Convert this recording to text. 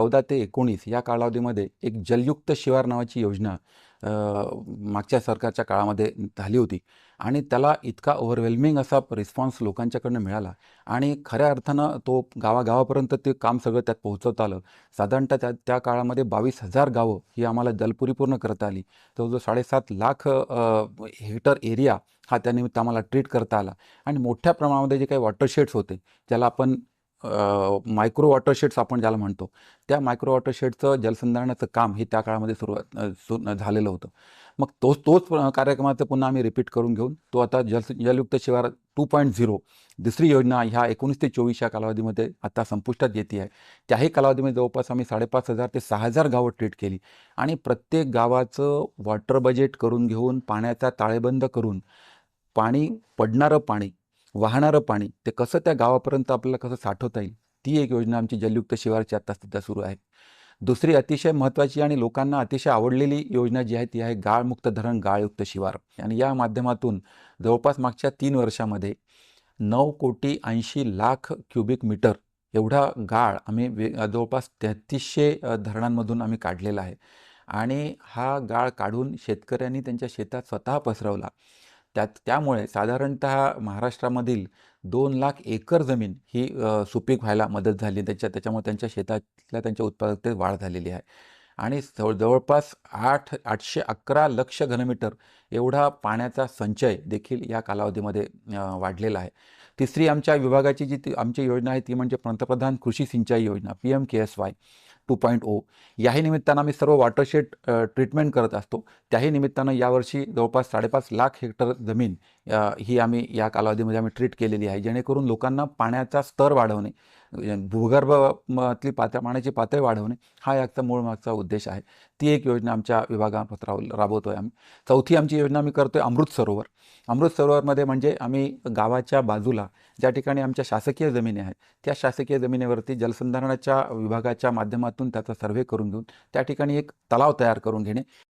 14 ते 19 या कालावधीमध्ये एक जलयुक्त शिवार नावाची योजना मागच्या सरकारच्या काळामध्ये झाली होती आणि त्याला इतका ओव्हरवेल्मिंग असा रिस्पॉन्स लोकांच्याकडनं मिळाला आणि खऱ्या अर्थानं तो गावागावापर्यंत ते काम सगळं त्यात पोहोचवता आलं. साधारणतः त्या काळामध्ये 22,000 गावं ही आम्हाला जलपुरीपूर्ण करता आली. जवळजवळ 7.5 लाख हेक्टर एरिया हा त्यानिमित्त आम्हाला ट्रीट करता आला आणि मोठ्या प्रमाणामध्ये जे काही वॉटरशेड्स होते, ज्याला आपण मायक्रो वॉटरशेड्स आपण ज्याला म्हणतो, त्या मायक्रो वॉटरशेडचं जलसंधारणाचं काम हे त्या काळामध्ये झालेलं होतं. मग तोच कार्यक्रमाचं पुन्हा आम्ही रिपीट करून घेऊन तो आता जलयुक्त शिवार 2.0 दुसरी योजना ह्या 19 ते 24 या कालावधीमध्ये आता संपुष्टात येते आहे. त्याही कालावधीमध्ये जवळपास आम्ही 5,500 ते 6,000 गावं ट्रीट केली आणि प्रत्येक गावाचं वॉटर बजेट करून घेऊन पाण्याचा ताळेबंद करून पाणी, पडणारं पाणी, वाहणारं पाणी ते कसं त्या गावापर्यंत आपल्याला कसं साठवता येईल, ती एक योजना आमची जलयुक्त शिवारची आता सध्या सुरू आहे. दुसरी अतिशय महत्त्वाची आणि लोकांना अतिशय आवडलेली योजना जी आहे ती आहे गाळमुक्त धरण, गाळयुक्त शिवार आणि या माध्यमातून जवळपास मागच्या 3 वर्षामध्ये 9,80,00,000 क्युबिक मीटर एवढा गाळ आम्ही जवळपास 3300 धरणांमधून आम्ही काढलेला आहे आणि हा गाळ काढून शेतकऱ्यांनी त्यांच्या शेतात स्वतः पसरवला. त्यामुळे साधारणतः महाराष्ट्रामधील 2 लाख एकर जमीन ही सुपीक व्हायला मदत झाली. त्याच्यामुळे त्यांच्या शेतातल्या त्यांच्या उत्पादकतेत वाढ झालेली आहे आणि जवळपास 811 लक्ष घनमीटर एवढा पाण्याचा संचय देखील या कालावधीमध्ये वाढलेला आहे. तिसरी आमच्या विभागाची आमची योजना आहे ती म्हणजे पंतप्रधान कृषी सिंचाई योजना PMKSY 2.0. याही निमित्तानं आम्ही सर्व वॉटरशेड ट्रीटमेंट करत असतो. त्याही निमित्तानं यावर्षी जवळपास 5.5 लाख हेक्टर जमीन ही आम्ही या कालावधीमध्ये आम्ही ट्रीट केलेली आहे, जेणेकरून लोकांना पाण्याचा स्तर वाढवणे, भूगर्भातली पाण्याची पातळी वाढवणे हा याचा मूळ मागचा उद्देश आहे. ती एक योजना आमच्या विभागात राबवतोय आम्ही. चौथी आमची योजना आम्ही करतोय अमृत सरोवर. अमृत सरोवरमध्ये म्हणजे आम्ही गावाच्या बाजूला ज्या ठिकाणी आमच्या शासकीय जमिनी आहेत, त्या शासकीय जमिनीवरती जलसंधारणाच्या विभागाच्या माध्यमातून त्याचा सर्व्हे करून घेऊन त्या ठिकाणी एक तलाव तयार करून घेणे